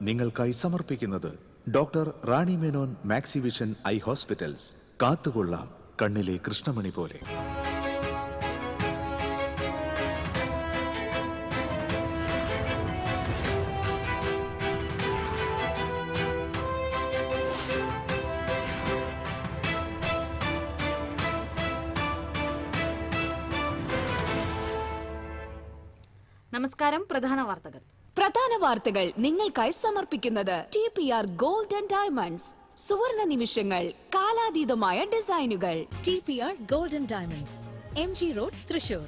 നിങ്ങൾക്കായി സമർപ്പിക്കുന്നത് doctor Rani Menon Maxivision I hospitals. കാത്തുകൊള്ളാം കണ്ണിലെ കൃഷ്ണമണി പോലെ. നമസ്കാരം. പ്രധാന വാർത്തകൾ നിങ്ങൾക്കായി സമർപ്പിക്കുന്നത് TPR Gold and Diamonds. സുവർണ നിമിഷങ്ങൾ, കാലാതീതമായ ഡിസൈനുകൾ. TPR Gold and Diamonds, MG Road, Thrissur,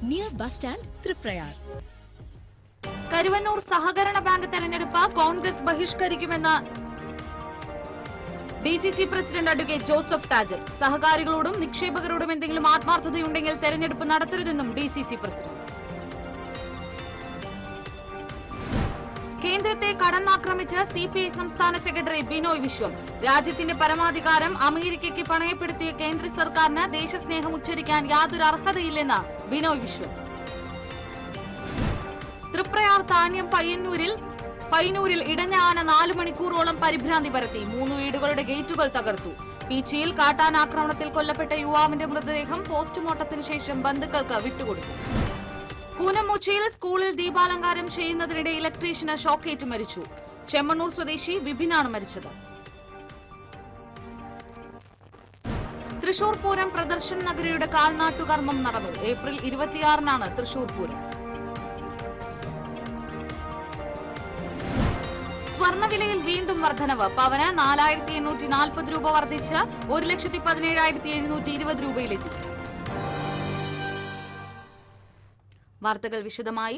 near bus stand, Triprayar. Karuvannur സഹകരണ ബാങ്ക് തെരഞ്ഞെടുപ്പ് കോൺഗ്രസ് ബഹിഷ്കരിക്കുമെന്ന് DCC president advocate Joseph Tajet. സഹകാരികളോടും നിക്ഷേപകരോടും എന്തെങ്കിലും ആത്മാർത്ഥതയുണ്ടെങ്കിൽ തെരഞ്ഞെടുപ്പ് നടത്തരുതെന്നും DCC പ്രസിഡന്റ്. കേന്ദ്രത്തെ കടന്നാക്രമിച്ച് CPI സംസ്ഥാന സെക്രട്ടറി ബിനോയ് വിശ്വം. രാജ്യത്തിന്റെ പരമാധികാരം അമേരിക്കയ്ക്ക് പണയപ്പെടുത്തിയ കേന്ദ്ര സർക്കാരിന് ദേശസ്നേഹം ഉച്ചരിക്കാൻ യാതൊരു അർഹതയില്ലെന്ന് ബിനോയ് വിശ്വം. തൃപ്രയാർ താന്യം പയ്യന്നൂരിൽ ഇടഞ്ഞ ആന 4 മണിക്കൂറോളം പരിഭ്രാന്തി പരത്തി. 3 വീടുകളുടെ ഗേറ്റുകൾ തകർത്തു. പീച്ചിയിൽ കാട്ടാനാക്രമണത്തിൽ കൊല്ലപ്പെട്ട യുവാവിന്റെ മൃതദേഹം പോസ്റ്റ്മോർട്ടത്തിന് ശേഷം ബന്ധുക്കൾക്ക് വിട്ടുകൊടുത്തു. കൂനമുച്ചിയിൽ സ്കൂളിൽ ദീപാലങ്കാരം ചെയ്യുന്നതിനിടെ ഇലക്ട്രീഷ്യന് ഷോക്കേറ്റ് മരിച്ചു. ചെമ്മണ്ണൂർ സ്വദേശി വിപിനാണ് മരിച്ചത്. തൃശൂർ പൂരം പ്രദർശന നഗരിയുടെ കാൽനാട്ടുകർമ്മം നടന്നു. ഏപ്രിൽ 26-നാണ് തൃശൂർ പൂരം. സ്വർണവിലയിൽ വീണ്ടും വർധനവ്. പവന് 4840 രൂപ വർദ്ധിച്ച് 1,17,720 രൂപയിലെത്തി. വാർത്തകൾ വിശദമായി.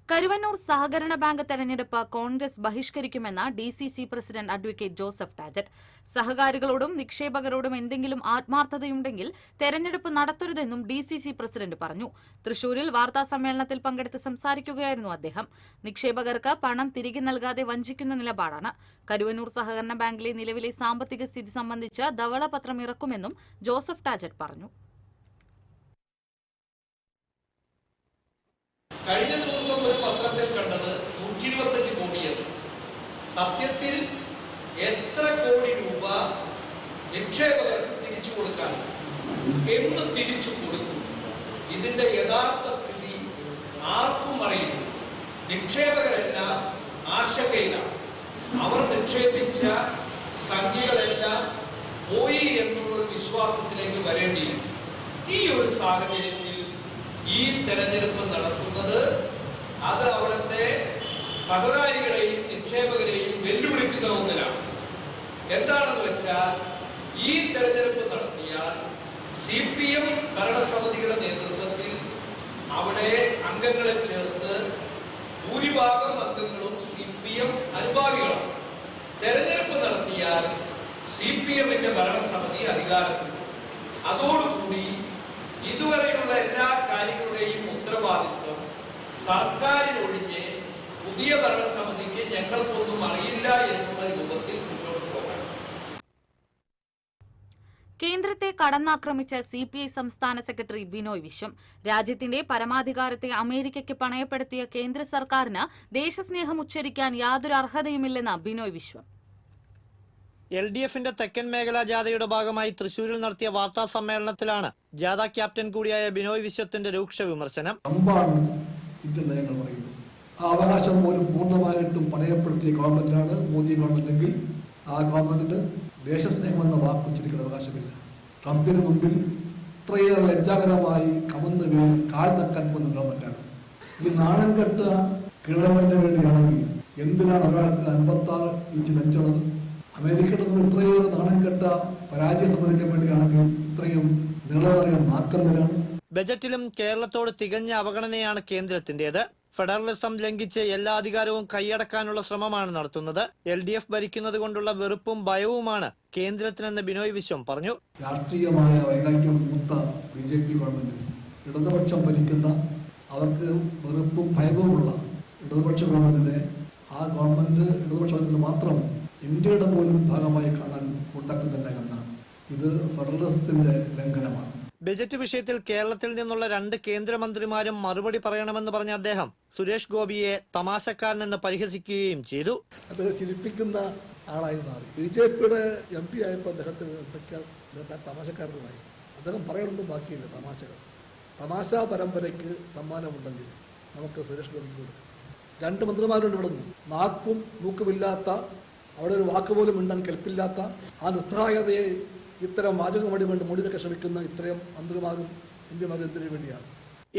കരുവന്നൂർ സഹകരണ ബാങ്ക് തെരഞ്ഞെടുപ്പ് കോൺഗ്രസ് ബഹിഷ്കരിക്കുമെന്ന് DCC president advocate Joseph Tajet. സഹകാരികളോടും നിക്ഷേപകരോടും എന്തെങ്കിലും ആത്മാർത്ഥതയുണ്ടെങ്കിൽ തെരഞ്ഞെടുപ്പ് നടത്തരുതെന്നും DCC പ്രസിഡന്റ് പറഞ്ഞു. തൃശൂരിൽ വാർത്താ സമ്മേളനത്തിൽ പങ്കെടുത്ത് സംസാരിക്കുകയായിരുന്നു അദ്ദേഹം. നിക്ഷേപകർക്ക് പണം തിരികെ നൽകാതെ വഞ്ചിക്കുന്ന നിലപാടാണ്. കരുവന്നൂർ സഹകരണ ബാങ്കിലെ നിലവിലെ സാമ്പത്തിക സ്ഥിതി സംബന്ധിച്ച് ധവളപത്രം ഇറക്കുമെന്നും ജോസഫ് ടാജറ്റ് പറഞ്ഞു. കഴിഞ്ഞ ദിവസം ഒരു പത്രത്തിൽ കണ്ടത് 125 കോടിയെന്ന്. സത്യത്തിൽ എത്ര കോടി രൂപ നിക്ഷേപകർക്ക് തിരിച്ചു കൊടുക്കാൻ, എന്ന് തിരിച്ചു കൊടുക്കും, ഇതിന്റെ യഥാർത്ഥ സ്ഥിതി ആർക്കും അറിയില്ല. നിക്ഷേപകരെല്ലാം ആശങ്കയിലാണ്. അവർ നിക്ഷേപിച്ച സംഖ്യകളെല്ലാം പോയി എന്നുള്ളൊരു വിശ്വാസത്തിലേക്ക് വരേണ്ടിയിരുന്നു. ഈ ഒരു സാഹചര്യത്തിൽ ഈ തെരഞ്ഞെടുപ്പ് നടത്തുന്നത് അത് അവിടുത്തെ സഹകാരികളെയും നിക്ഷേപകരെയും വെല്ലുവിളിക്കുന്ന ഒന്നിലാണ്. എന്താണെന്ന് വെച്ചാൽ ഈ തെരഞ്ഞെടുപ്പ് നടത്തിയാൽ CPM ഭരണസമിതിയുടെ നേതൃത്വത്തിൽ അവിടെ അംഗങ്ങളെ ചേർത്ത് ഭൂരിഭാഗം അംഗങ്ങളും CPM അനുഭാവികളാണ്. തെരഞ്ഞെടുപ്പ് നടത്തിയാൽ CPM-ന്റെ ഭരണസമിതി അധികാരത്തിൽ. അതോടുകൂടി ഇതുവരെയുള്ള എല്ലാ കാര്യങ്ങളുടെയും ഉത്തരവാദിത്വം സർക്കാരിനൊഴിഞ്ഞ് പുതിയ ഭരണസമിതിക്ക് ഞങ്ങൾക്കൊന്നും അറിയില്ല എന്നുള്ള രൂപത്തിൽ മുന്നോട്ട് പോകാൻ. കേന്ദ്രത്തെ കടന്നാക്രമിച്ച CPI സംസ്ഥാന സെക്രട്ടറി ബിനോയ് വിശ്വം. രാജ്യത്തിന്റെ പരമാധികാരത്തെ അമേരിക്കയ്ക്ക് പണയപ്പെടുത്തിയ കേന്ദ്ര സർക്കാരിന് ദേശസ്നേഹം ഉച്ചരിക്കാൻ യാതൊരു അർഹതയുമില്ലെന്ന് ബിനോയ് വിശ്വം. LDF-ന്റെ തെക്കൻ മേഖലാ ജാഥയുടെ ഭാഗമായി തൃശൂരിൽ നടത്തിയ വാർത്താ സമ്മേളനത്തിലാണ് ജാഥ ക്യാപ്റ്റൻ കൂടിയായ ബിനോയ് വിശ്വത്തിന്റെ രൂക്ഷ വിമർശനം. ഇന്ത്യൻ നയങ്ങൾ പറയുന്നത് ആ അവകാശം പോലും പൂർണ്ണമായിട്ടും പണയപ്പെടുത്തിയ ഗവൺമെന്റാണ് മോദി ഗവൺമെന്റെങ്കിൽ ആ ഗവൺമെന്റിന് ദേശസ്നേഹം എന്ന വാക്കുച്ചരിക്കുന്ന അവകാശമില്ല. ട്രംപിന് മുമ്പിൽ ഇത്രയേറെ ലജ്ജാകരമായി കമന്ന് വീണ് കാൽ നക്കാൻ പോകുന്ന ഗവൺമെന്റാണ്. ഈ നാണം കെട്ട കിഴവന്റെ വേണ്ടിയാണെങ്കിൽ എന്തിനാണ് ഒരാൾക്ക് 56 ഇഞ്ച് നെഞ്ചുള്ളത്? അമേരിക്കയുടെ മുമ്പിൽ ഇത്രയേറെ നാണം കെട്ട പരാജയം സമ്മതിക്കാൻ വേണ്ടിയാണെങ്കിൽ ഇത്രയും നീളമറിയ നാക്കെന്തിനാണ്? ബജറ്റിലും കേരളത്തോട് തികഞ്ഞ അവഗണനയാണ് കേന്ദ്രത്തിന്റേത്. ഫെഡറലിസം ലംഘിച്ച് എല്ലാ അധികാരവും കൈയടക്കാനുള്ള ശ്രമമാണ് നടത്തുന്നത്. LDF ഭരിക്കുന്നത് കൊണ്ടുള്ള വെറുപ്പും ഭയവുമാണ് കേന്ദ്രത്തിനെന്ന് ബിനോയ് വിശ്വം പറഞ്ഞു. രാഷ്ട്രീയമായ വൈരാഗ്യം മൂത്ത BJP ഗവൺമെന്റ്, ഇടതുപക്ഷം ഭരിക്കുന്ന അവർക്ക് വെറുപ്പും ഭയവുമുള്ള ഇടതുപക്ഷ ഗവൺമെന്റിനെ ആ ഗവൺമെന്റ് ഇടതുപക്ഷത്തിന് മാത്രം ഇന്ത്യയുടെ പോലും ഭാഗമായി കാണാൻ ഉണ്ടാക്കുന്നില്ല എന്നാണ്. ഇത് ഫെഡറലിസത്തിന്റെ ലംഘനമാണ്. ബജറ്റ് വിഷയത്തിൽ കേരളത്തിൽ നിന്നുള്ള 2 കേന്ദ്രമന്ത്രിമാരും മറുപടി പറയണമെന്ന് പറഞ്ഞ അദ്ദേഹം സുരേഷ് ഗോപിയെ തമാശക്കാരനെന്ന് പരിഹസിക്കുകയും ചെയ്തു. അദ്ദേഹം ചിരിപ്പിക്കുന്ന ആളായി മാറി. BJP-യുടെ MP ആയപ്പോൾ അദ്ദേഹത്തിന് എന്തൊക്കെയാണ് തമാശക്കാരനുമായി. അദ്ദേഹം പറയണമെന്നും ബാക്കിയില്ല. തമാശാ പരമ്പരയ്ക്ക് സമ്മാനമുണ്ടെങ്കിൽ നമുക്ക് സുരേഷ് ഗോപിക്ക് കൊടുക്കാം. 2 മന്ത്രിമാരുണ്ട് ഇവിടെ നിന്ന്. നാക്കും മൂക്കുമില്ലാത്ത, അവിടെ ഒരു വാക്ക് പോലും മിണ്ടാൻ കെൽപ്പില്ലാത്ത ആ നിസ്സഹായതയെ ഇത്തരം വാചകം വഴി മൂടിവെക്കാൻ ശ്രമിക്കുന്ന ഇത്രയും മന്ത്രിമാരും MP-മാരും എന്തിനു വേണ്ടിയാണ്?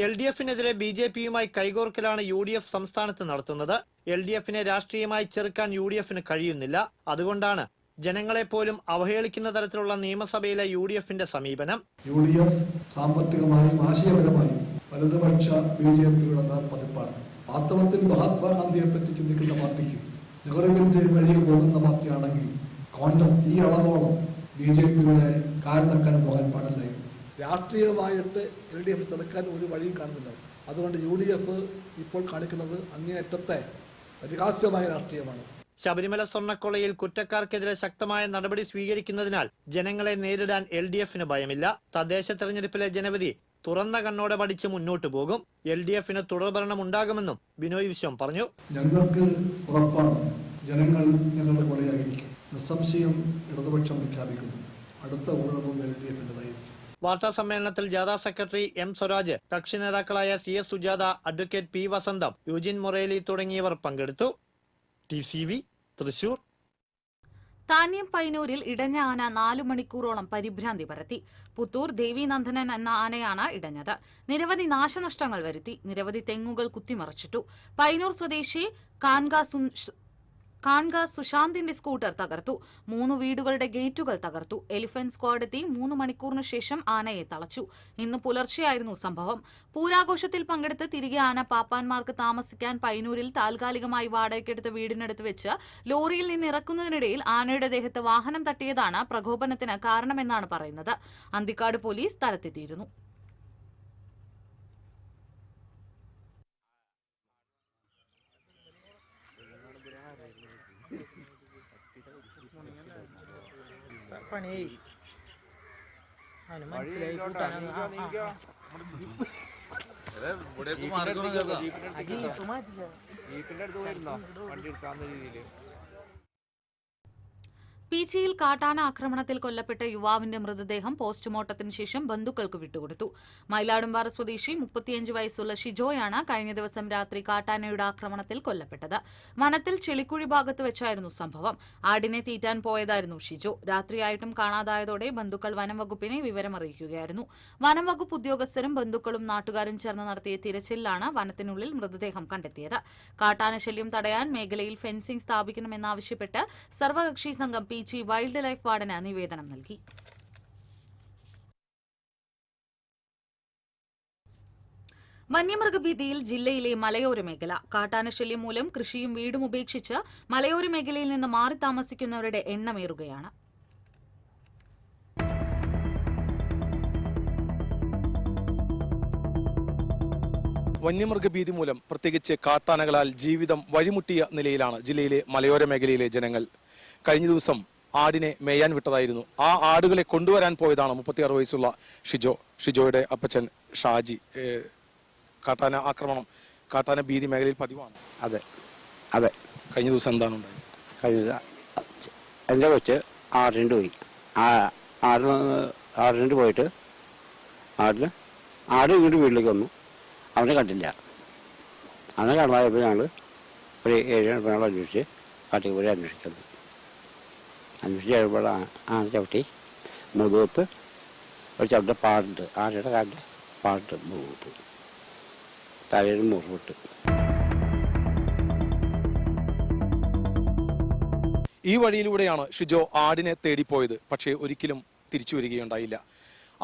LDF-നെതിരെ BJP-യുമായി കൈകോർക്കലാണ് UDF സംസ്ഥാനത്ത് നടത്തുന്നത്. LDF-നെ രാഷ്ട്രീയമായി ചെറുക്കാൻ UDF-ന് കഴിയുന്നില്ല. അതുകൊണ്ടാണ് ജനങ്ങളെ പോലും അവഹേളിക്കുന്ന തരത്തിലുള്ള നിയമസഭയിലെ UDF-ന്റെ സമീപനം. UDF സാമ്പത്തികമായും ആശയപരമായും വലതുപക്ഷ BJP-യുടെ പതിപ്പാണ്. വാസ്തവത്തിൽ മഹാത്മാഗാന്ധിയെ പറ്റി ചിന്തിക്കുന്ന പാർട്ടിക്ക് നെഹ്റുവിന്റെ വഴിയിൽ പോകുന്ന പാർട്ടിയാണെങ്കിൽ കോൺഗ്രസ് ഈ അളവോളം BJP-യുടെ കാൽ നക്കാൻ പോകാൻ പാടില്ലായിരുന്നു. രാഷ്ട്രീയമായിട്ട് LDF ചെറുക്കാൻ ഒരു വഴിയും കാണുന്നില്ല. അതുകൊണ്ട് UDF ഇപ്പോൾ കാണിക്കുന്നത് അങ്ങേയറ്റത്തെ പരിഹാസ്യമായ രാഷ്ട്രീയമാണ്. ശബരിമല സ്വർണ്ണക്കൊള്ളയിൽ കുറ്റക്കാർക്കെതിരെ ശക്തമായ നടപടി സ്വീകരിക്കുന്നതിനാൽ ജനങ്ങളെ നേരിടാൻ LDF-ന് ഭയമില്ല. തദ്ദേശ തെരഞ്ഞെടുപ്പിലെ ജനവിധി തുറന്ന കണ്ണോടെ പഠിച്ച് മുന്നോട്ടു പോകും. LDF-ന് തുടർഭരണം ഉണ്ടാകുമെന്നും ബിനോയ് വിശ്വം പറഞ്ഞു. ഞങ്ങൾക്ക് ഉറപ്പാണ് ജനങ്ങൾ ഞങ്ങളുടെ കൂടെയായിരിക്കും. നിസ്സംശയം ഇടതുപക്ഷം പ്രഖ്യാപിക്കുന്നു. അടുത്ത ഊഴവും LDF-ന്റേതായിരിക്കും. വാർത്താ സമ്മേളനത്തിൽ ജാഥ സെക്രട്ടറി M. സ്വരാജ്, കക്ഷി നേതാക്കളായ CS സുജാത, അഡ്വക്കേറ്റ് P. വസന്തം, യൂജിൻ മൊറേലി തുടങ്ങിയവർ പങ്കെടുത്തു. TCV തൃശൂർ. താന്യം പൈനൂരിൽ ഇടഞ്ഞ ആന 4 മണിക്കൂറോളം പരിഭ്രാന്തി പരത്തി. പുത്തൂർ ദേവീനന്ദനൻ എന്ന ആനയാണ് ഇടഞ്ഞത്. നിരവധി നാശനഷ്ടങ്ങൾ വരുത്തി. നിരവധി തെങ്ങുകൾ കുത്തിമറിച്ചിട്ടു. പൈനൂർ സ്വദേശി കാൺഗ സുശാന്തിന്റെ സ്കൂട്ടർ തകർത്തു. 3 വീടുകളുടെ ഗേറ്റുകൾ തകർത്തു. എലിഫന്റ് സ്ക്വാഡ് എത്തി 3 മണിക്കൂറിനു ശേഷം ആനയെ തളച്ചു. ഇന്ന് പുലർച്ചെയായിരുന്നു സംഭവം. പൂരാഘോഷത്തിൽ പങ്കെടുത്ത് തിരികെ ആന പാപ്പാന്മാർക്ക് താമസിക്കാൻ പൈനൂരിൽ താൽക്കാലികമായി വാടകയ്ക്കെടുത്ത വീടിനടുത്ത് വെച്ച് ലോറിയിൽ നിന്ന് ഇറക്കുന്നതിനിടയിൽ ആനയുടെ ദേഹത്ത് വാഹനം തട്ടിയതാണ് പ്രകോപനത്തിന് കാരണമെന്നാണ് പറയുന്നത്. അന്തിക്കാട് പോലീസ് സ്ഥലത്തെത്തിയിരുന്നു. പീച്ചിയിൽ കാട്ടാന ആക്രമണത്തിൽ കൊല്ലപ്പെട്ട യുവാവിന്റെ മൃതദേഹം പോസ്റ്റ്മോർട്ടത്തിന് ശേഷം ബന്ധുക്കൾക്ക് വിട്ടുകൊടുത്തു. മയിലാടുംപാറ സ്വദേശി 35 വയസ്സുള്ള ഷിജോയാണ് കഴിഞ്ഞ ദിവസം രാത്രി കാട്ടാനയുടെ ആക്രമണത്തിൽ കൊല്ലപ്പെട്ടത്. വനത്തിൽ ചെളിക്കുഴി ഭാഗത്ത് വെച്ചായിരുന്നു സംഭവം. ആടിനെ തീറ്റാൻ പോയതായിരുന്നു ഷിജോ. രാത്രിയായിട്ടും കാണാതായതോടെ ബന്ധുക്കൾ വനം വകുപ്പിനെ വിവരമറിയിക്കുകയായിരുന്നു. വനം വകുപ്പ് ഉദ്യോഗസ്ഥരും ബന്ധുക്കളും നാട്ടുകാരും ചേർന്ന് നടത്തിയ തിരച്ചിലിലാണ് വനത്തിനുള്ളിൽ മൃതദേഹം കണ്ടെത്തിയത്. കാട്ടാന ശല്യം തടയാൻ മേഖലയിൽ ഫെൻസിംഗ് സ്ഥാപിക്കണമെന്നാവശ്യപ്പെട്ട് സർവകക്ഷി സംഘം പീച്ചി വൈൽഡ് ലൈഫ് വാർഡന് നിവേദനം നൽകി. വന്യമൃഗഭീതിയിൽ ജില്ലയിലെ മലയോര മേഖല. കാട്ടാനശല്യം മൂലം കൃഷിയും വീടും ഉപേക്ഷിച്ച് മലയോര മേഖലയിൽ നിന്ന് മാറി താമസിക്കുന്നവരുടെ എണ്ണമേറുകയാണ്. വന്യമൃഗഭീതി മൂലം പ്രത്യേകിച്ച് കാട്ടാനകളാൽ ജീവിതം വഴിമുട്ടിയ നിലയിലാണ് ജില്ലയിലെ മലയോര മേഖലയിലെ ജനങ്ങൾ. കഴിഞ്ഞ ദിവസം ആടിനെ മേയാൻ വിട്ടതായിരുന്നു. ആ ആടുകളെ കൊണ്ടുവരാൻ പോയതാണ് 36 വയസ്സുള്ള ഷിജോയുടെ അപ്പച്ചൻ ഷാജി. കാട്ടാന ആക്രമണം, കാട്ടാന ഭീതി മേഖലയിൽ പതിവാണ്. അതെ അതെ. കഴിഞ്ഞ ദിവസം എന്താണ് ഉണ്ടായത്? കഴിഞ്ഞ എൻ്റെ വെച്ച് ആറിന് പോയി. ആറിന് പോയിട്ട് ആട് ഇങ്ങോട്ട് വീട്ടിലേക്ക് വന്നു. അവനെ കണ്ടില്ല. അവനെ കാണാതായപ്പോൾ ഞങ്ങൾ ഒരു 7 മണിയോളം അന്വേഷിച്ച് കാട്ടിൽ പോയി അന്വേഷിക്കുന്നത്. അന്വേഷിച്ച് കഴിയുമ്പോൾ ആന ചവിട്ടി മുതുകത്ത് ഒരു ചവിട്ട പാടുണ്ട്. ആനയുടെ കാലിൻ്റെ പാടുണ്ട് മുതുകത്ത്. തലയിൽ മുറിവിട്ട്. ഈ വഴിയിലൂടെയാണ് ഷിജോ ആടിനെ തേടിപ്പോയത്. പക്ഷേ ഒരിക്കലും തിരിച്ചു വരികയുണ്ടായില്ല.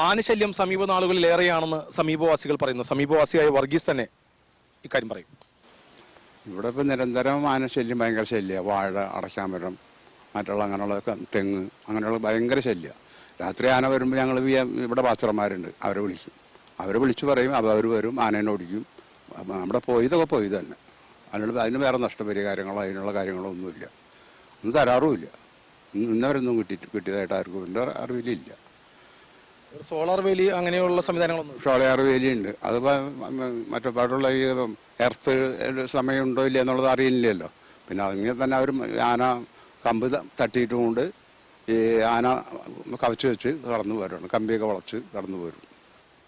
ആനശല്യം സമീപ നാളുകളിലേറെയാണെന്ന് സമീപവാസികൾ പറയുന്നു. സമീപവാസിയായ വർഗീസ് തന്നെ ഇക്കാര്യം പറയും. ഇവിടെ ഇപ്പം നിരന്തരം ആനശല്യം ഭയങ്കര ശല്യമാണ്. വാഴ, അടയ്ക്കാമരം, മറ്റുള്ള അങ്ങനെയുള്ള തെങ്ങ്, അങ്ങനെയുള്ള ഭയങ്കര ശല്യമാണ്. രാത്രി ആന വരുമ്പോൾ ഞങ്ങൾ ഇവിടെ പാച്ചർമാരുണ്ട്, അവരെ വിളിക്കും. അവരെ വിളിച്ചു പറയും. അവർ വരും, ആനേനെ ഓടിക്കും. നമ്മുടെ പോയതൊക്കെ പോയി തന്നെ. അതിന് വേറെ നഷ്ടപരിഹാരങ്ങളോ അതിനുള്ള കാര്യങ്ങളോ ഒന്നുമില്ല. ഒന്നും തരാറുമില്ല. ഇന്നവരൊന്നും കിട്ടിയതായിട്ട് ആർക്കും എൻ്റെ അറിവിലില്ല. സോളാർ വേലി അങ്ങനെയുള്ള സംവിധാനങ്ങളൊന്നും ഷോളയാർ വേലിയുണ്ട്. അത് മറ്റേപാടുള്ള ഈ എർത്ത് സമയമുണ്ടോ ഇല്ല എന്നുള്ളത് അറിയില്ലല്ലോ. പിന്നെ അങ്ങനെ തന്നെ അവർ ആന കമ്പ് തട്ടിയിട്ടുകൊണ്ട് ഈ ആന കവച്ച് വെച്ച് കടന്നു പോരാണ്, കമ്പിയൊക്കെ വളച്ച് കടന്നു പോരും.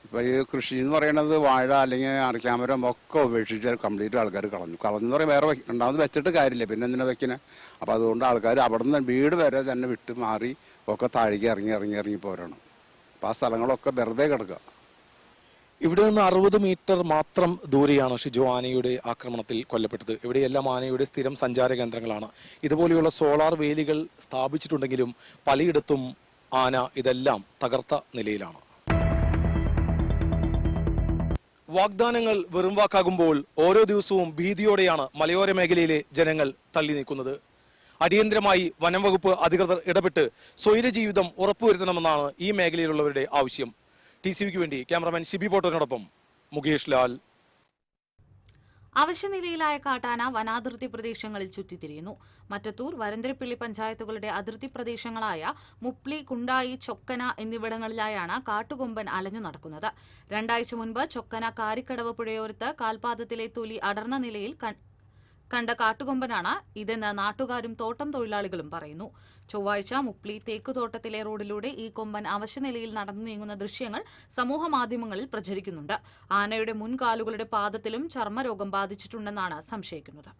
ഇപ്പോൾ ഈ കൃഷി എന്ന് പറയുന്നത് വാഴ അല്ലെങ്കിൽ അടയ്ക്കാമരം ഒക്കെ ഉപേക്ഷിച്ച് കംപ്ലീറ്റ് ആൾക്കാർ കളഞ്ഞെന്ന് പറയാൻ വേറെ രണ്ടാമത് വെച്ചിട്ട് കാര്യമില്ല, പിന്നെ എന്തിനാ വെക്കുന്നത്. അപ്പോൾ അതുകൊണ്ട് ആൾക്കാർ അവിടെ നിന്ന് വീട് വരെ തന്നെ വിട്ട് മാറി ഒക്കെ താഴേക്ക് ഇറങ്ങി പോരണം. അപ്പോൾ ആ സ്ഥലങ്ങളൊക്കെ വെറുതെ കിടക്കുക. ഇവിടെ നിന്ന് 60 മീറ്റർ മാത്രം ദൂരെയാണ് ഷിജോ ആനയുടെ ആക്രമണത്തിൽ കൊല്ലപ്പെട്ടത്. ഇവിടെയെല്ലാം ആനയുടെ സ്ഥിരം സഞ്ചാര കേന്ദ്രങ്ങളാണ്. ഇതുപോലെയുള്ള സോളാർ വേലികൾ സ്ഥാപിച്ചിട്ടുണ്ടെങ്കിലും പലയിടത്തും ആന ഇതെല്ലാം തകർത്ത നിലയിലാണ്. വാഗ്ദാനങ്ങൾ വെറും വാക്കാകുമ്പോൾ ഓരോ ദിവസവും ഭീതിയോടെയാണ് മലയോര മേഖലയിലെ ജനങ്ങൾ തള്ളി നീക്കുന്നത്. അടിയന്തരമായി വനം വകുപ്പ് അധികൃതർ ഇടപെട്ട് സ്വൈര ജീവിതം ഉറപ്പുവരുത്തണമെന്നാണ് ഈ മേഖലയിലുള്ളവരുടെ ആവശ്യം. TCVക്ക് വേണ്ടി ക്യാമറാമാൻ ഷിബി പോട്ടോനോടൊപ്പം മുകേഷ് ലാൽ. അവശ്യനിലയിലായ കാട്ടാന വനാതിർത്തി പ്രദേശങ്ങളിൽ ചുറ്റിത്തിരിയുന്നു. മറ്റത്തൂർ, വരന്തരപ്പിള്ളി പഞ്ചായത്തുകളുടെ അതിർത്തി പ്രദേശങ്ങളായ മുപ്ലി, കുണ്ടായി, ചൊക്കന എന്നിവിടങ്ങളിലായാണ് കാട്ടുകൊമ്പൻ അലഞ്ഞു നടക്കുന്നത്. 2 ആഴ്ച മുൻപ് ചൊക്കന കാരിക്കടവ് പുഴയോരത്ത് കാൽപാദത്തിലെ തൊലി അടർന്ന നിലയിൽ കണ്ട കാട്ടുകൊമ്പനാണ് ഇതെന്ന് നാട്ടുകാരും തോട്ടം തൊഴിലാളികളും പറയുന്നു. ചൊവ്വാഴ്ച മുപ്ലി തേക്കുതോട്ടത്തിലെ റോഡിലൂടെ ഈ കൊമ്പൻ അവശനിലയിൽ നടന്നു നീങ്ങുന്ന ദൃശ്യങ്ങൾ സമൂഹ മാധ്യമങ്ങളിൽ പ്രചരിക്കുന്നുണ്ട്. ആനയുടെ മുൻകാലുകളുടെ പാദത്തിലും ചർമ്മരോഗം ബാധിച്ചിട്ടുണ്ടെന്നാണ് സംശയിക്കുന്നത്.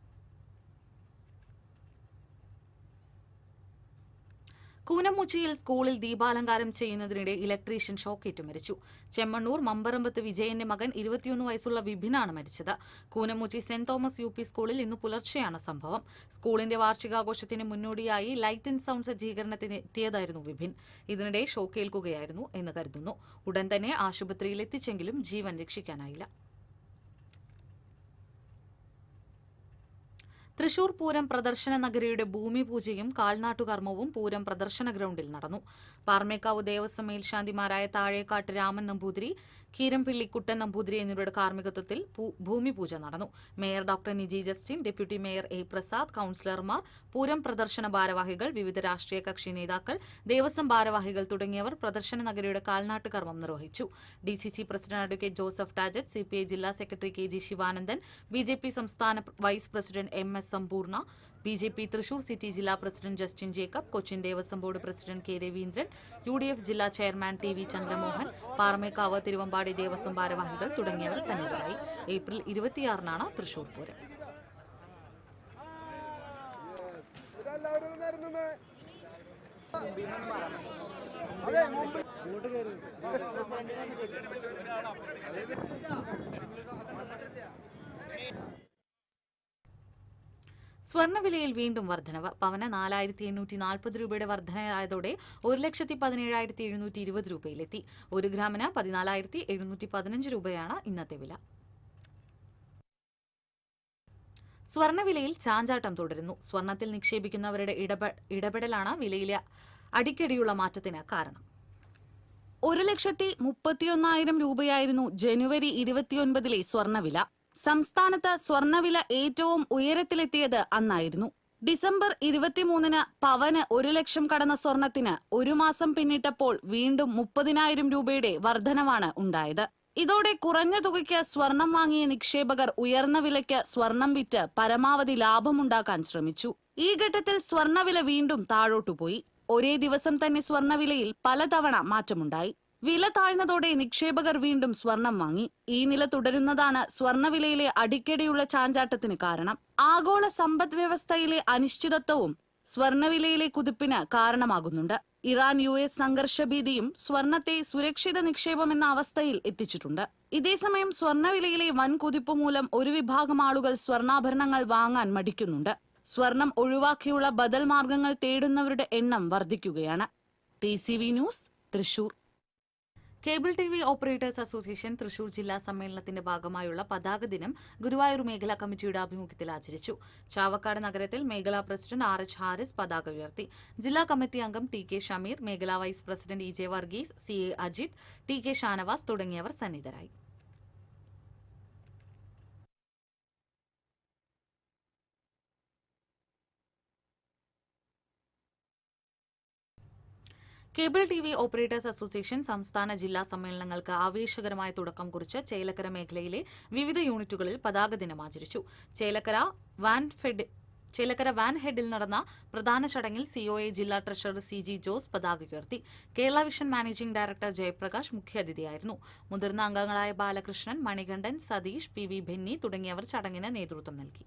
കൂനമുച്ചിയിൽ സ്കൂളിൽ ദീപാലങ്കാരം ചെയ്യുന്നതിനിടെ ഇലക്ട്രീഷ്യൻ ഷോക്കേറ്റ് മരിച്ചു. ചെമ്മണ്ണൂർ മമ്പറമ്പത്ത് വിജയന്റെ മകൻ 21 വയസ്സുള്ള വിഭിനാണ് മരിച്ചത്. കൂനമുച്ചി സെന്റ് തോമസ് UP സ്കൂളിൽ ഇന്ന് പുലർച്ചെയാണ് സംഭവം. സ്കൂളിന്റെ വാർഷികാഘോഷത്തിന് മുന്നോടിയായി ലൈറ്റ് ആൻഡ് സൗണ്ട് സജ്ജീകരണത്തിന് എത്തിയതായിരുന്നു വിഭിൻ. ഇതിനിടെ ഷോക്കേൽക്കുകയായിരുന്നു എന്ന് കരുതുന്നു. ഉടൻ തന്നെ ആശുപത്രിയിൽ എത്തിച്ചെങ്കിലും ജീവൻ രക്ഷിക്കാനായില്ല. തൃശൂർ പൂരം പ്രദർശന നഗരിയുടെ ഭൂമി പൂജയും കാൽനാട്ടുകർമ്മവും പൂരം പ്രദർശന ഗ്രൌണ്ടിൽ നടന്നു. പാർമേക്കാവ് ദേവസ്വം മേൽശാന്തിമാരായ താഴേക്കാട്ട് രാമൻ നമ്പൂതിരി, കീരംപിള്ളി കുട്ടൻ നമ്പൂതിരി എന്നിവരുടെ കാർമ്മികത്വത്തിൽ ഭൂമി പൂജ നടന്നു. Mayor doctor Niji Justin, deputy mayor A. Prasad, കൌൺസിലർമാർ, പൂരം പ്രദർശന ഭാരവാഹികൾ, വിവിധ രാഷ്ട്രീയ കക്ഷി നേതാക്കൾ, ദേവസ്വം ഭാരവാഹികൾ തുടങ്ങിയവർ പ്രദർശന നഗരിയുടെ കാൽനാട്ട് കർമ്മം നിർവഹിച്ചു. DCC president advocate Joseph ടാജറ്റ്, CPI ജില്ലാ സെക്രട്ടറി KG ശിവാനന്ദൻ, BJP സംസ്ഥാന വൈസ് പ്രസിഡന്റ് MS സമ്പൂർണ, BJP തൃശൂർ സിറ്റി ജില്ലാ president Justin Jacob, Cochin Devaswom board president K. Raveendran, UDF ജില്ലാ ചെയർമാൻ TV ചന്ദ്രമോഹൻ, പാറമേക്കാവ് തിരുവമ്പാടി ദേവസ്വം ഭാരവാഹികൾ തുടങ്ങിയവർ സന്നിഹിതരായി. ഏപ്രിൽ 26-നാണ് തൃശൂർ പൂരം. സ്വർണ്ണവിലയിൽ വീണ്ടും വർധനവ്. പവന് 4840 രൂപയുടെ വർധനയായതോടെ 1,17,720 രൂപയിലെത്തി. 1 ഗ്രാമിന് 14,715 രൂപയാണ് ഇന്നത്തെ വില. സ്വർണ്ണവിലയിൽ ചാഞ്ചാട്ടം തുടരുന്നു. സ്വർണത്തിൽ നിക്ഷേപിക്കുന്നവരുടെ ഇടപെടലാണ് വിലയിലെ അടിക്കടിയുള്ള മാറ്റത്തിന് കാരണം. 1,31,000 രൂപയായിരുന്നു ജനുവരി 29-ലെ സ്വർണ്ണവില. സംസ്ഥാനത്ത് സ്വർണ്ണവില ഏറ്റവും ഉയരത്തിലെത്തിയത് അന്നായിരുന്നു. ഡിസംബർ 23-ന് പവന് 1 ലക്ഷം കടന്ന സ്വർണത്തിന് 1 മാസം പിന്നിട്ടപ്പോൾ വീണ്ടും 30,000 രൂപയുടെ വർധനവാണ് ഉണ്ടായത്. ഇതോടെ കുറഞ്ഞ തുകയ്ക്ക് സ്വർണം വാങ്ങിയ നിക്ഷേപകർ ഉയർന്ന വിലയ്ക്ക് സ്വർണം വിറ്റ് പരമാവധി ലാഭമുണ്ടാക്കാൻ ശ്രമിച്ചു. ഈ ഘട്ടത്തിൽ സ്വർണ്ണവില വീണ്ടും താഴോട്ടുപോയി. ഒരേ ദിവസം തന്നെ സ്വർണ്ണവിലയിൽ പലതവണ മാറ്റമുണ്ടായി. വില താഴ്ന്നതോടെ നിക്ഷേപകർ വീണ്ടും സ്വർണം വാങ്ങി. ഈ നില തുടരുന്നതാണ് സ്വർണ്ണവിലയിലെ അടിക്കടിയുള്ള ചാഞ്ചാട്ടത്തിന് കാരണം. ആഗോള സമ്പദ് വ്യവസ്ഥയിലെ അനിശ്ചിതത്വവും സ്വർണ്ണവിലയിലെ കുതിപ്പിന് കാരണമാകുന്നുണ്ട്. ഇറാൻ US സംഘർഷഭീതിയും സ്വർണത്തെ സുരക്ഷിത നിക്ഷേപമെന്ന അവസ്ഥയിൽ എത്തിച്ചിട്ടുണ്ട്. ഇതേസമയം സ്വർണ്ണവിലയിലെ വൻ കുതിപ്പ് മൂലം ഒരു വിഭാഗം ആളുകൾ സ്വർണ്ണാഭരണങ്ങൾ വാങ്ങാൻ മടിക്കുന്നുണ്ട്. സ്വർണം ഒഴിവാക്കിയുള്ള ബദൽ മാർഗങ്ങൾ തേടുന്നവരുടെ എണ്ണം വർദ്ധിക്കുകയാണ്. TCV news, Thrissur. Cable TV operators association Thrissur ജില്ലാ സമ്മേളനത്തിന്റെ ഭാഗമായുള്ള പതാക ദിനം ഗുരുവായൂർ മേഖലാ കമ്മിറ്റിയുടെ ആഭിമുഖ്യത്തിൽ ആചരിച്ചു. ചാവക്കാട് നഗരത്തിൽ മേഖലാ പ്രസിഡന്റ് RH ഹാരിസ് പതാക ഉയർത്തി. ജില്ലാ കമ്മിറ്റി അംഗം TK ഷമീർ, മേഖലാ vice president EJ Varghese, CA Ajith, TK Shanavas തുടങ്ങിയവർ സന്നിഹിതരായി. കേബിൾ TV ഓപ്പറേറ്റേഴ്സ് അസോസിയേഷൻ സംസ്ഥാന ജില്ലാ സമ്മേളനങ്ങൾക്ക് ആവേശകരമായ തുടക്കം കുറിച്ച് ചേലക്കര മേഖലയിലെ വിവിധ യൂണിറ്റുകളിൽ പതാക ദിനം ആചരിച്ചു. ചേലക്കര വാൻ ഹെഡിൽ നടന്ന പ്രധാന ചടങ്ങിൽ COA ജില്ലാ ട്രഷറർ CG ജോസ് പതാക ഉയർത്തി. Kerala vision managing director Jayaprakash മുഖ്യാതിഥിയായിരുന്നു. മുതിർന്ന അംഗങ്ങളായ ബാലകൃഷ്ണൻ, മണികണ്ഠൻ, സതീഷ്, PV ബെന്നി തുടങ്ങിയവർ ചടങ്ങിന് നേതൃത്വം നൽകി.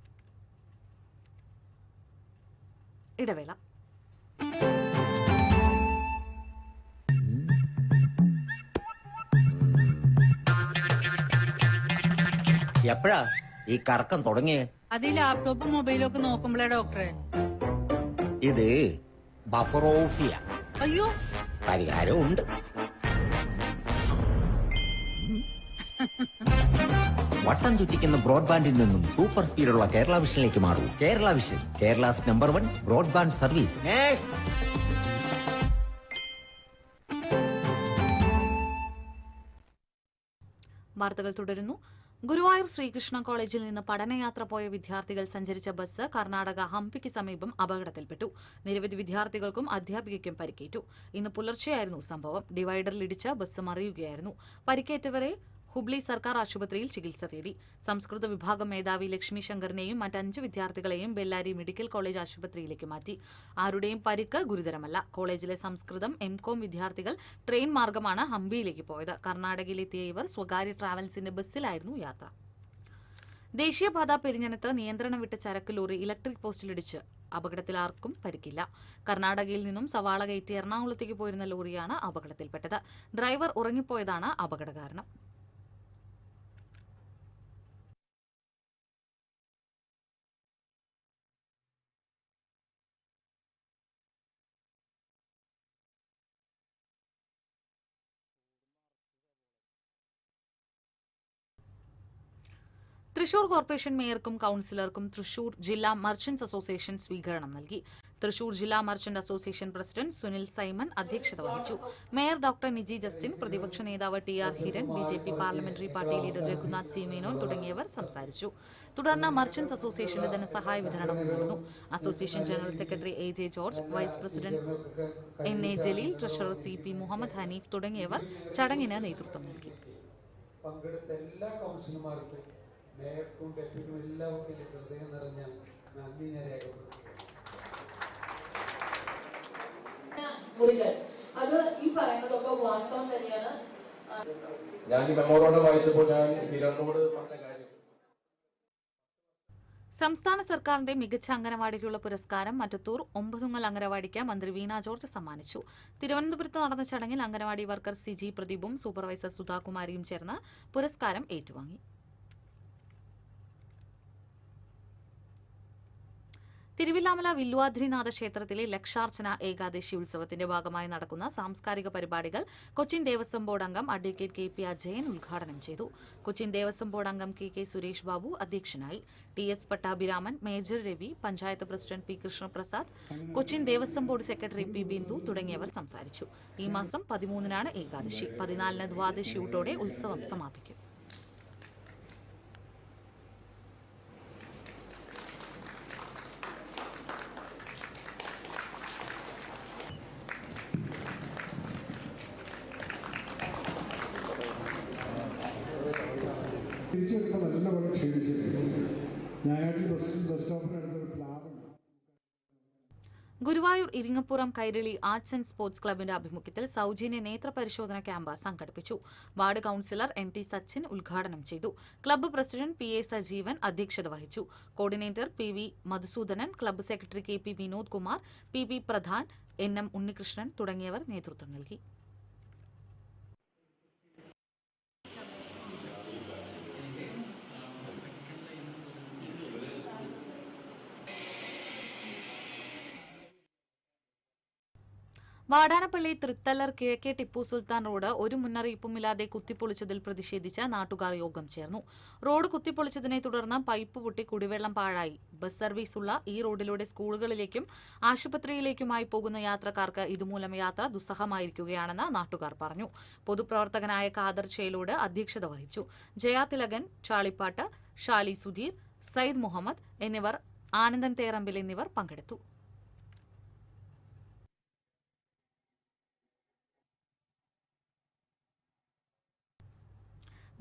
ഇടവേള. എപ്പോഴാ ഈ കറക്കം തുടങ്ങിയേ? അത് ഈ ലാപ്ടോപ്പും മൊബൈലും ഒക്കെ നോക്കുമ്പോഴേ ഡോക്ടറെ. ഇത് ബഫറോഫിയ. അയ്യോ, പരിഹാരമുണ്ട്. വട്ടം ചുറ്റിക്കുന്ന ബ്രോഡ്ബാൻഡിൽ നിന്നും സൂപ്പർ സ്പീഡുള്ള കേരള വിഷനിലേക്ക് മാറൂ. Kerala vision, Kerala's number 1 broadband service. വാർത്തകൾ തുടരുന്നു. ഗുരുവായൂർ ശ്രീകൃഷ്ണ കോളേജിൽ നിന്ന് പഠനയാത്ര പോയ വിദ്യാർത്ഥികൾ സഞ്ചരിച്ച ബസ് കർണാടക ഹംപിക്ക് സമീപം അപകടത്തിൽപ്പെട്ടു. നിരവധി വിദ്യാർത്ഥികൾക്കും അധ്യാപികയ്ക്കും പരിക്കേറ്റു. ഇന്ന് പുലർച്ചെയായിരുന്നു സംഭവം. ഡിവൈഡറിലിടിച്ച് ബസ് മറിയുകയായിരുന്നു. പരിക്കേറ്റവരെ ഹുബ്ലി സർക്കാർ ആശുപത്രിയിൽ ചികിത്സ തേടി. സംസ്കൃത വിഭാഗം മേധാവി ലക്ഷ്മി ശങ്കറിനെയും മറ്റ് 5 വിദ്യാർത്ഥികളെയും ബെല്ലാരി മെഡിക്കൽ കോളേജ് ആശുപത്രിയിലേക്ക് മാറ്റി. ആരുടെയും പരിക്ക് ഗുരുതരമല്ല. കോളേജിലെ സംസ്കൃതം MCOM വിദ്യാർത്ഥികൾ ട്രെയിൻ മാർഗമാണ് ഹംപിയിലേക്ക് പോയത്. കർണാടകയിലെത്തിയ ഇവർ സ്വകാര്യ ട്രാവൽസിന്റെ ബസ്സിലായിരുന്നു യാത്ര. ദേശീയപാത പെരിഞ്ഞനത്ത് നിയന്ത്രണം വിട്ട ചരക്ക് ലോറി ഇലക്ട്രിക് പോസ്റ്റിലിടിച്ച് അപകടത്തിൽ ആർക്കും പരിക്കില്ല. കർണാടകയിൽ നിന്നും സവാള കയറ്റി എറണാകുളത്തേക്ക് പോയിരുന്ന ലോറിയാണ് അപകടത്തിൽപ്പെട്ടത്. ഡ്രൈവർ ഉറങ്ങിപ്പോയതാണ് അപകട കാരണം. തൃശൂർ കോർപ്പറേഷൻ മേയർക്കും കൌൺസിലർക്കും തൃശൂർ ജില്ലാ മർച്ചന്റ്സ് അസോസിയേഷൻ സ്വീകരണം നൽകി. തൃശൂർ ജില്ലാ merchant association president Sunil Simon അധ്യക്ഷത വഹിച്ചു. മേയർ ഡോക്ടർ നിജി ജസ്റ്റിൻ, പ്രതിപക്ഷ നേതാവ് TR Hiran, BJP parliamentary party leader Raghunath C. Menon തുടങ്ങിയവർ സംസാരിച്ചു. തുടർന്ന് മർച്ചന്റ്സ് അസോസിയേഷന്റെ ധനസഹായ വിതരണവും നടന്നു. Association general secretary AJ George, vice president NA Jaleel, treasurer CP Muhammad Haneef തുടങ്ങിയവർ ചടങ്ങിന് നേതൃത്വം നൽകി. മേയർക്കും ഡെപ്യൂട്ടിക്കും എല്ലാവർക്കും ഹൃദയം നിറഞ്ഞ നന്ദി ഞാൻ രേഖപ്പെടുത്തുന്നു. അത് ഈ പറയുന്നതൊക്കെ വാസ്തവം തന്നെയാണ്. ഞാൻ ഈ മെമ്മോറാണ്ടം വായിച്ചപ്പോൾ ഞാൻ ഹിരണിനോട് പറഞ്ഞ കാര്യം, സംസ്ഥാന സർക്കാരിന്റെ മികച്ച അംഗനവാടിക്കുള്ള പുരസ്കാരം മറ്റത്തൂർ ഒമ്പതുങ്ങൽ അംഗനവാടിക്ക് മന്ത്രി വീണ ജോർജ് സമ്മാനിച്ചു. തിരുവനന്തപുരത്ത് നടന്ന ചടങ്ങിൽ അംഗനവാടി വർക്കർ CG പ്രദീപും സൂപ്പർവൈസർ സുധാകുമാരിയും ചേർന്ന് പുരസ്കാരം ഏറ്റുവാങ്ങി. തിരുവില്ലാമല വില്വാദ്രിനാഥ ക്ഷേത്രത്തിലെ ലക്ഷാർച്ചന ഏകാദശി ഉത്സവത്തിന്റെ ഭാഗമായി നടക്കുന്ന സാംസ്കാരിക പരിപാടികൾ കൊച്ചിൻ ദേവസ്വം ബോർഡ് അംഗം അഡ്വക്കേറ്റ് KP അജയൻ ഉദ്ഘാടനം ചെയ്തു. കൊച്ചിൻ ദേവസ്വം ബോർഡ് അംഗം KK സുരേഷ് ബാബു അധ്യക്ഷനായി. TS Pattabhiraman, major Ravi, panchayat president P Krishnaprasad, Cochin Devaswom board secretary P Bindu തുടങ്ങിയവർ സംസാരിച്ചു. ഈ മാസം 13-നാണ് ഏകാദശി. 14-ന് ദ്വാദശിയൂട്ടോടെ ഉത്സവം സമാപിക്കും. Guruvayur Iringappuram Kairali arts and sports ക്ലബിന്റെ ആഭിമുഖ്യത്തിൽ സൗജന്യ നേത്രപരിശോധന ക്യാമ്പ് സംഘടിപ്പിച്ചു. വാർഡ് കൌൺസിലർ NT സച്ചിൻ ഉദ്ഘാടനം ചെയ്തു. ക്ലബ്ബ് പ്രസിഡന്റ് PA സജീവൻ അധ്യക്ഷത വഹിച്ചു. Coordinator PV Madhusoodanan, club secretary KP Vinod Kumar, PB Pradhan, NM Unnikrishnan തുടങ്ങിയവർ നേതൃത്വം നൽകി. വാടാനപ്പള്ളി തൃത്തല്ലർ കിഴക്കേ ടിപ്പു സുൽത്താൻ റോഡ് ഒരു മുന്നറിയിപ്പുമില്ലാതെ കുത്തിപ്പൊളിച്ചതിൽ പ്രതിഷേധിച്ച് നാട്ടുകാർ യോഗം ചേർന്നു. റോഡ് കുത്തിപ്പൊളിച്ചതിനെ തുടർന്ന് പൈപ്പ് പൊട്ടി കുടിവെള്ളം പാഴായി. ബസ് സർവീസുള്ള ഈ റോഡിലൂടെ സ്കൂളുകളിലേക്കും ആശുപത്രിയിലേക്കുമായി പോകുന്ന യാത്രക്കാർക്ക് ഇതുമൂലം യാത്ര ദുസ്സഹമായിരിക്കുകയാണെന്ന് നാട്ടുകാർ പറഞ്ഞു. പൊതുപ്രവർത്തകനായ ഖാദർ ചേലോട് അധ്യക്ഷത വഹിച്ചു. ജയാതിലകൻ, ചാളിപ്പാട്ട്, ഷാലി സുധീർ, സയ്യിദ് മുഹമ്മദ് എന്നിവർ, ആനന്ദൻ തേറമ്പിൽ എന്നിവർ പങ്കെടുത്തു.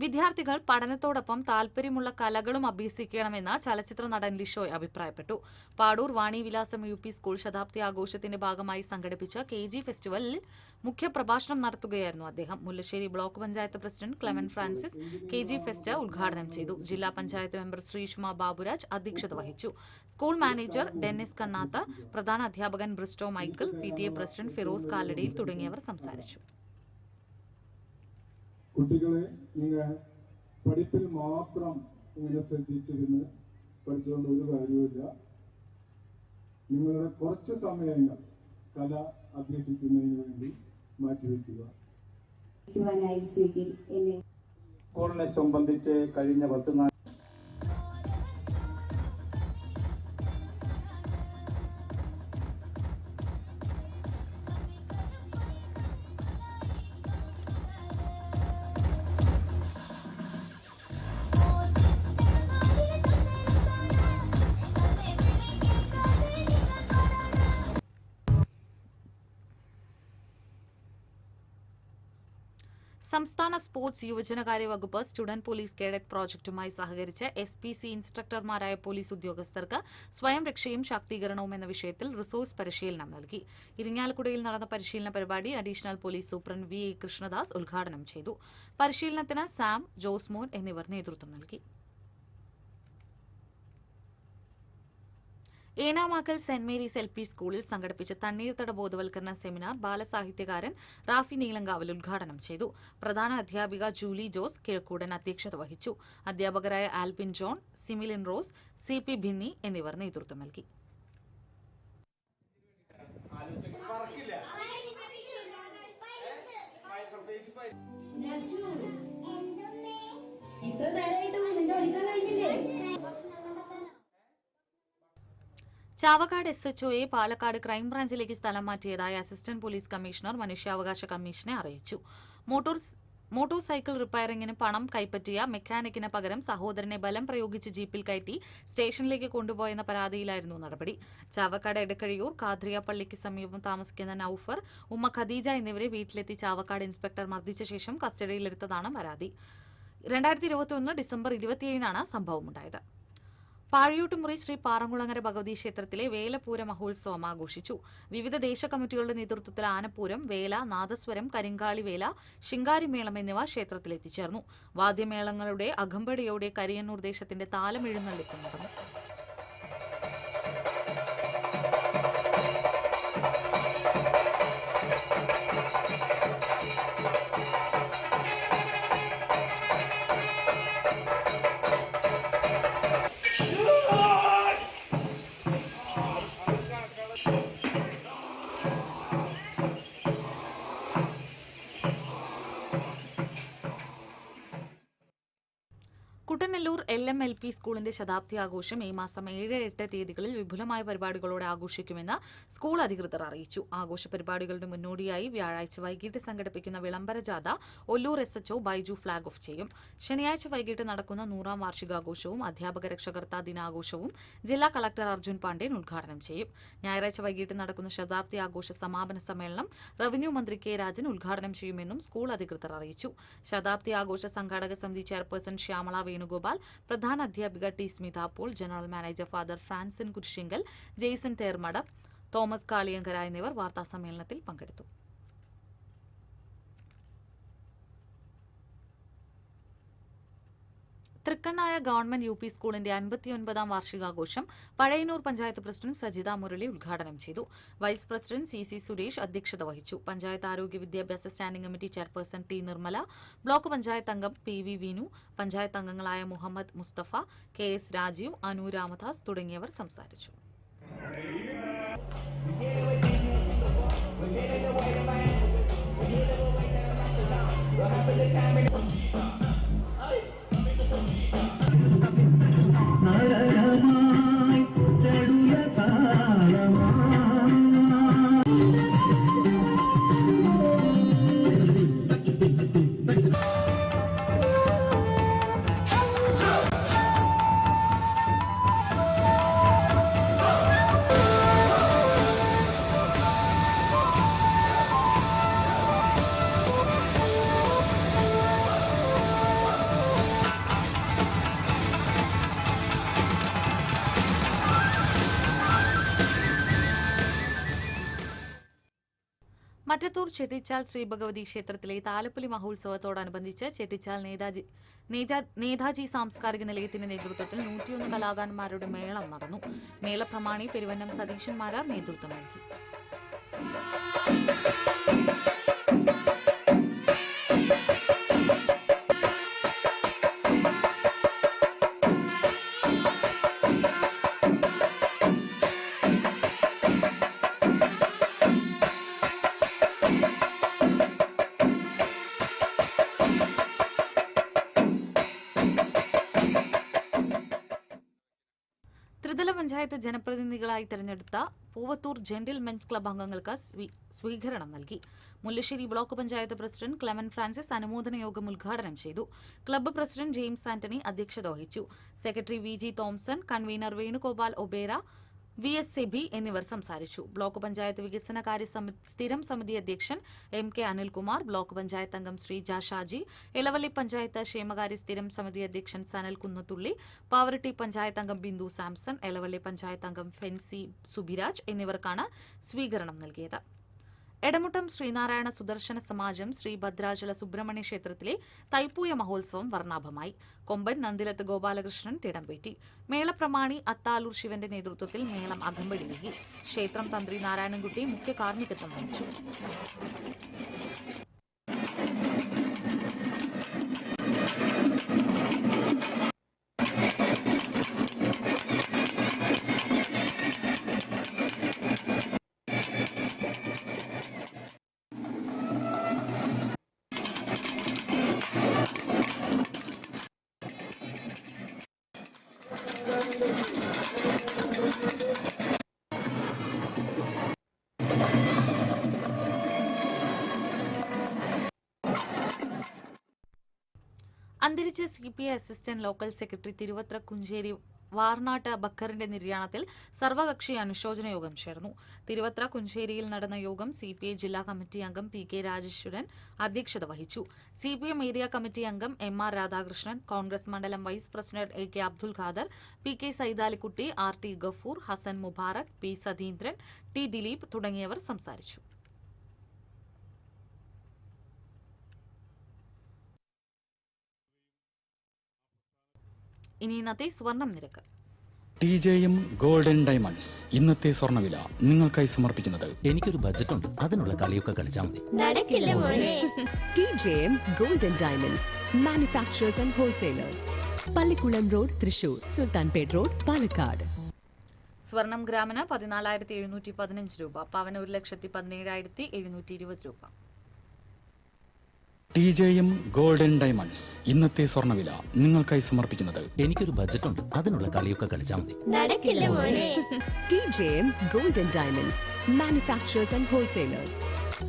വിദ്യാർത്ഥികൾ പഠനത്തോടൊപ്പം താൽപര്യമുള്ള കലകളും അഭ്യസിക്കണമെന്ന് ചലച്ചിത്ര നടൻ ലിഷോയ് അഭിപ്രായപ്പെട്ടു. പാടൂർ വാണിവിലാസം UP സ്കൂൾ ശതാബ്ദി ആഘോഷത്തിന്റെ ഭാഗമായി സംഘടിപ്പിച്ച KG ഫെസ്റ്റിവലിൽ മുഖ്യപ്രഭാഷണം നടത്തുകയായിരുന്നു അദ്ദേഹം. Mullassery block panchayat president Clemen Francis KG fest ഉദ്ഘാടനം ചെയ്തു. ജില്ലാ പഞ്ചായത്ത് മെമ്പർ ശ്രീഷ്മ ബാബുരാജ് അധ്യക്ഷത വഹിച്ചു. സ്കൂൾ മാനേജർ ഡെന്നിസ് കണ്ണാത്ത, പ്രധാന അധ്യാപകൻ Bristo Michael, PTA president Firoz കാലടിയിൽ തുടങ്ങിയവർ സംസാരിച്ചു. കുട്ടികളെ നിങ്ങൾ പഠിപ്പിൽ മാത്രം ഇങ്ങനെ ശ്രദ്ധിച്ചിരുന്ന് പഠിച്ചുകൊണ്ട് ഒരു കാര്യവുമില്ല. നിങ്ങളുടെ കുറച്ച് സമയങ്ങൾ കല അഭ്യസിക്കുന്നതിന് വേണ്ടി മാറ്റിവെക്കുക. സ്കൂളിനെ സംബന്ധിച്ച് കഴിഞ്ഞ 14 സംസ്ഥാന സ്പോർട്സ് യുവജനകാര്യ വകുപ്പ് സ്റ്റുഡന്റ് പോലീസ് കേഡറ്റ് പ്രോജക്ടുമായി സഹകരിച്ച് SPC ഇൻസ്ട്രക്ടർമാരായ പോലീസ് ഉദ്യോഗസ്ഥർക്ക് സ്വയം രക്ഷയും ശാക്തീകരണവും എന്ന വിഷയത്തിൽ റിസോഴ്സ് പരിശീലനം നൽകി. ഇരിങ്ങാലക്കുടയിൽ നടന്ന പരിശീലന പരിപാടി additional police superintendent VA Krishnadas ഉദ്ഘാടനം ചെയ്തു. പരിശീലനത്തിന് സാം, ജോസ്മോൻ എന്നിവർ നേതൃത്വം നൽകി. ഏനാമാക്കൽ സെന്റ് മേരീസ് LP സ്കൂളിൽ സംഘടിപ്പിച്ച തണ്ണീർത്തട ബോധവൽക്കരണ സെമിനാർ ബാലസാഹിത്യകാരൻ റാഫി നീലങ്കാവൽ ഉദ്ഘാടനം ചെയ്തു. പ്രധാന അധ്യാപിക ജൂലി ജോസ് കിഴക്കൂടൻ അധ്യക്ഷത വഹിച്ചു. അധ്യാപകരായ Albin John, Similin Rose, CP Bhinni എന്നിവർ നേതൃത്വം നൽകി. ചാവക്കാട് SHOയെ പാലക്കാട് ക്രൈംബ്രാഞ്ചിലേക്ക് സ്ഥലം മാറ്റിയതായി അസിസ്റ്റന്റ് പോലീസ് കമ്മീഷണർ മനുഷ്യാവകാശ കമ്മീഷനെ അറിയിച്ചു. മോട്ടോർ സൈക്കിൾ റിപ്പയറിംഗിന് പണം കൈപ്പറ്റിയ മെക്കാനിക്കിന് പകരം സഹോദരനെ ബലം പ്രയോഗിച്ച് ജീപ്പിൽ കയറ്റി സ്റ്റേഷനിലേക്ക് കൊണ്ടുപോയെന്ന പരാതിയിലായിരുന്നു നടപടി. ചാവക്കാട് എടക്കഴിയൂർ കാദ്രിയ പള്ളിക്ക് സമീപം താമസിക്കുന്ന നൌഫർ, ഉമ്മ ഖദീജ എന്നിവരെ വീട്ടിലെത്തി ചാവക്കാട് ഇൻസ്പെക്ടർ മർദ്ദിച്ച ശേഷം കസ്റ്റഡിയിലെടുത്തതാണ് പരാതി. 2021 ഡിസംബർ 27 സംഭവമുണ്ടായത്. പാഴിയൂട്ടുമുറി ശ്രീ പാറങ്കുളങ്ങര ഭഗവതി ക്ഷേത്രത്തിലെ വേലപൂര മഹോത്സവം ആഘോഷിച്ചു. വിവിധ ദേശ കമ്മിറ്റികളുടെ നേതൃത്വത്തിൽ ആനപ്പൂരം, വേല, നാദസ്വരം, കരിങ്കാളിവേല, ശിങ്കാരിമേളം എന്നിവ ക്ഷേത്രത്തിൽ എത്തിച്ചേർന്നു. വാദ്യമേളങ്ങളുടെ അകമ്പടിയോടെ കരിയന്നൂർ ദേശത്തിന്റെ താലം എഴുന്നള്ളിപ്പ് നടന്നു. കുട്ടനെല്ലൂർ LMLP സ്കൂളിന്റെ ശതാബ്ദി ആഘോഷം ഈ മാസം 7-8 തീയതികളിൽ വിപുലമായ പരിപാടികളോടെ ആഘോഷിക്കുമെന്ന് സ്കൂൾ അധികൃതർ അറിയിച്ചു. ആഘോഷ പരിപാടികളുടെ മുന്നോടിയായി വ്യാഴാഴ്ച വൈകിട്ട് സംഘടിപ്പിക്കുന്ന വിളംബര ജാഥ Ollur SHO Baiju flag off ചെയ്യും. ശനിയാഴ്ച വൈകിട്ട് നടക്കുന്ന 100ാം വാർഷികാഘോഷവും അധ്യാപക രക്ഷകർത്താ ദിനാഘോഷവും ജില്ലാ കളക്ടർ അർജുൻ പാണ്ഡ്യൻ ഉദ്ഘാടനം ചെയ്യും. ഞായറാഴ്ച വൈകിട്ട് നടക്കുന്ന ശതാബ്ദി ആഘോഷ സമാപന സമ്മേളനം റവന്യൂ മന്ത്രി K. രാജൻ ഉദ്ഘാടനം ചെയ്യുമെന്നും സ്കൂൾ അധികൃതർ അറിയിച്ചു. ശതാബ്ദി ആഘോഷ സംഘാടക സമിതി ചെയർപേഴ്സൺ ശ്യാമള വേണുഗോപാൽ, പ്രധാന അധ്യാപിക T. Smitha Paul, general manager father Francin Kurisinkal, Jaison Thermadam, Thomas Kaliyankara എന്നിവർ വാർത്താസമ്മേളനത്തിൽ പങ്കെടുത്തു. തൃക്കണ്ണായ ഗവൺമെന്റ് UP സ്കൂളിന്റെ 59ാം വാർഷികാഘോഷം പഴയന്നൂർ പഞ്ചായത്ത് പ്രസിഡന്റ് സജിത മുരളി ഉദ്ഘാടനം ചെയ്തു. വൈസ് പ്രസിഡന്റ് CC സുരേഷ് അധ്യക്ഷത വഹിച്ചു. പഞ്ചായത്ത് ആരോഗ്യ വിദ്യാഭ്യാസ standing committee chairperson T. Nirmala, block panchayat അംഗം PV വിനു, പഞ്ചായത്ത് അംഗങ്ങളായ മുഹമ്മദ് മുസ്തഫ, KS രാജീവ്, അനു രാമദാസ് തുടങ്ങിയവർ സംസാരിച്ചു. മറ്റത്തൂർ ചെട്ടിച്ചാൽ ശ്രീഭഗവതി ക്ഷേത്രത്തിലെ താലപ്പൊലി മഹോത്സവത്തോടനുബന്ധിച്ച് ചെട്ടിച്ചാൽ നേതാജി സാംസ്കാരിക നിലയത്തിന്റെ നേതൃത്വത്തിൽ 101 കലാകാരന്മാരുടെ മേളം നടന്നു. മേളപ്രമാണി പെരുവന്നം സതീശൻ മാരാർ നേതൃത്വം നൽകി. ത്രിതല പഞ്ചായത്ത് ജനപ്രതിനിധികളായി തെരഞ്ഞെടുത്ത പൂവത്തൂർ ജെന്റിൽമെൻസ് ക്ലബ് അംഗങ്ങൾക്ക് സ്വീകരണം നൽകി. Mullassery block panchayat president Clemen Francis അനുമോദന യോഗം ഉദ്ഘാടനം ചെയ്തു. ക്ലബ്ബ് പ്രസിഡന്റ് ജെയിംസ് ആന്റണി അധ്യക്ഷത വഹിച്ചു. Secretary VG Thomson, convener Venugopal Obera, VS Sebi എന്നിവർ സംസാരിച്ചു. ബ്ലോക്ക് പഞ്ചായത്ത് വികസനകാര്യ സ്ഥിരം സമിതി അധ്യക്ഷൻ MK അനിൽകുമാർ, ബ്ലോക്ക് പഞ്ചായത്ത് അംഗം ശ്രീജ ഷാജി, എളവള്ളി പഞ്ചായത്ത് ക്ഷേമകാര്യ സ്ഥിരം സമിതി അധ്യക്ഷൻ സനൽ കുന്നത്തുള്ളി, പാവറട്ടി പഞ്ചായത്ത് അംഗം ബിന്ദു സാംസൺ, എളവള്ളി പഞ്ചായത്ത് അംഗം ഫെൻസി സുബിരാജ് എന്നിവർക്കാണ് സ്വീകരണം നൽകിയത്. എടമുട്ടം ശ്രീനാരായണ സുദർശന സമാജം ശ്രീ ഭദ്രാചല സുബ്രഹ്മണ്യ ക്ഷേത്രത്തിലെ തൈപ്പൂയ മഹോത്സവം വർണ്ണാഭമായി. കൊമ്പൻ നന്ദിലത്ത് ഗോപാലകൃഷ്ണൻ തിടംപേറ്റി. മേളപ്രമാണി അത്താലൂർ ശിവന്റെ നേതൃത്വത്തിൽ മേളം അകമ്പടി നൽകി. ക്ഷേത്രം തന്ത്രി നാരായണൻകുട്ടി മുഖ്യ കാർമ്മികത്വം വഹിച്ചു. അന്തരിച്ച CPI assistant local secretary Thiruvathra Kuncheri Varnatt ബക്കറിന്റെ നിര്യാണത്തിൽ സർവകക്ഷി അനുശോചന യോഗം ചേർന്നു. തിരുവത്ര കുഞ്ചേരിയിൽ നടന്ന യോഗം CPI ജില്ലാ കമ്മിറ്റി അംഗം PK രാജേശ്വരൻ അധ്യക്ഷത വഹിച്ചു. CPM ഏരിയ കമ്മിറ്റി അംഗം MR രാധാകൃഷ്ണൻ, കോൺഗ്രസ് മണ്ഡലം vice president AK Abdul Khader, PK Saidalikutty, RT Gafoor, Hasan Mubarak, P Satheendran, T Dileep തുടങ്ങിയവർ സംസാരിച്ചു. ഇനി ഇന്നത്തെ സ്വർണം നിരക്ക്. TJM ഗോൾഡൻ ഡയമണ്ട്സ് ഇന്നത്തെ സ്വർണ്ണവില നിങ്ങൾക്കായി സമർപ്പിക്കുന്നത് എനിക്കൊരു ബജറ്റ് ഉണ്ട്, അതിനുള്ള കളിയൊക്കെ കളിച്ചാൽ മതി. നടക്കില്ല മോനെ. TJM golden diamonds manufacturers and wholesalers, Pallikulam road, Thrissur, Sultanpet road, Palakkad. സ്വർണം ഗ്രാമിന് 14,715 രൂപ, പവന് 1,17,720 രൂപ. TJM ഗോൾഡൻ ഡയമണ്ട്സ് ഇന്നത്തെ സ്വർണ്ണവില നിങ്ങൾക്കായി സമർപ്പിക്കുന്നത് എനിക്കൊരു ബജറ്റ് ഉണ്ട്, അതിനുള്ള കളിയൊക്കെ കളിച്ചാൽ മതി. നടക്കില്ല മോനെ. TJM golden diamonds manufacturers and wholesalers,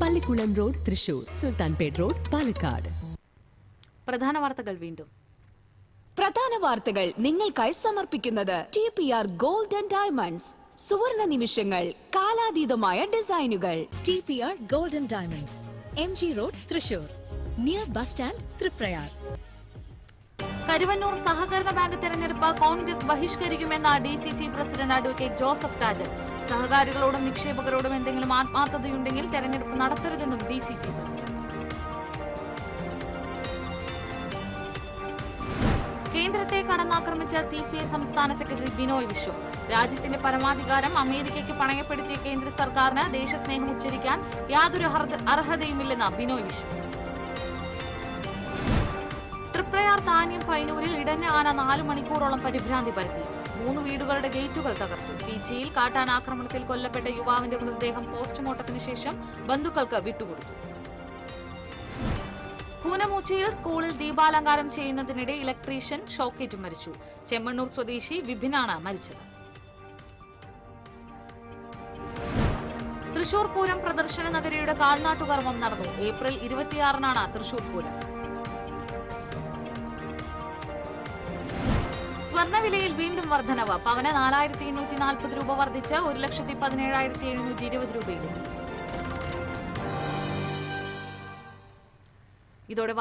Pallikulam road, Thrissur, Sultanpet road, Palakkad. പ്രധാന വാർത്തകൾ വീണ്ടും. പ്രധാന വാർത്തകൾ നിങ്ങൾക്കായി സമർപ്പിക്കുന്നത് TPR ഗോൾഡൻ ഡയമണ്ട്സ്, സുവർണ നിമിഷങ്ങൾ, കാലാതീതമായ ഡിസൈനുകൾ. TPR golden diamonds, MG road, Thrissur, near bus stand, Triprayar. Karuvannur സഹകരണ ബാങ്ക് തെരഞ്ഞെടുപ്പ് കോൺഗ്രസ് ബഹിഷ്കരിക്കുമെന്ന DCC president advocate Joseph Tajan. സഹകാരികളോടും നിക്ഷേപകരോടും എന്തെങ്കിലും ആത്മാർത്ഥതയുണ്ടെങ്കിൽ തെരഞ്ഞെടുപ്പ് നടത്തരുതെന്നും DCC പ്രസിഡന്റ്. കേന്ദ്രത്തെ കടന്നാക്രമിച്ച CPI സംസ്ഥാന സെക്രട്ടറി ബിനോയ് വിശ്വം. രാജ്യത്തിന്റെ പരമാധികാരം അമേരിക്കയ്ക്ക് പണയപ്പെടുത്തിയ കേന്ദ്ര സർക്കാരിന് ദേശസ്നേഹം ഉച്ചരിക്കാൻ യാതൊരു അർഹതയുമില്ലെന്ന് ബിനോയ് വിശ്വം. തൃപ്രയാർ താന്യം പൈനൂരിൽ ഇടഞ്ഞ ആന 4 മണിക്കൂറോളം പരിഭ്രാന്തി പരത്തി. 3 വീടുകളുടെ ഗേറ്റുകൾ തകർത്തു. പീച്ചിയിൽ കാട്ടാന ആക്രമണത്തിൽ കൊല്ലപ്പെട്ട യുവാവിന്റെ മൃതദേഹം പോസ്റ്റ്മോർട്ടത്തിന് ശേഷം ബന്ധുക്കൾക്ക് വിട്ടുകൊടുത്തു. കൂനമൂച്ചിയിൽ സ്കൂളിൽ ദീപാലങ്കാരം ചെയ്യുന്നതിനിടെ ഇലക്ട്രീഷ്യൻ ഷോക്കേറ്റ് മരിച്ചു. ചെമ്മണ്ണൂർ സ്വദേശി വിപിനാണ് മരിച്ചത്. തൃശൂർ പൂരം പ്രദർശന നഗരിയുടെ കാൽനാട്ടുകർമ്മം നടന്നു. ഏപ്രിൽ 26-നാണ് തൃശൂർ പൂരം. സ്വർണ്ണവിലയിൽ വീണ്ടും വർധനവ്. പവന് 4,840 രൂപ വർദ്ധിച്ച് 1,17,720 രൂപയിലെത്തി. ഇതോടെ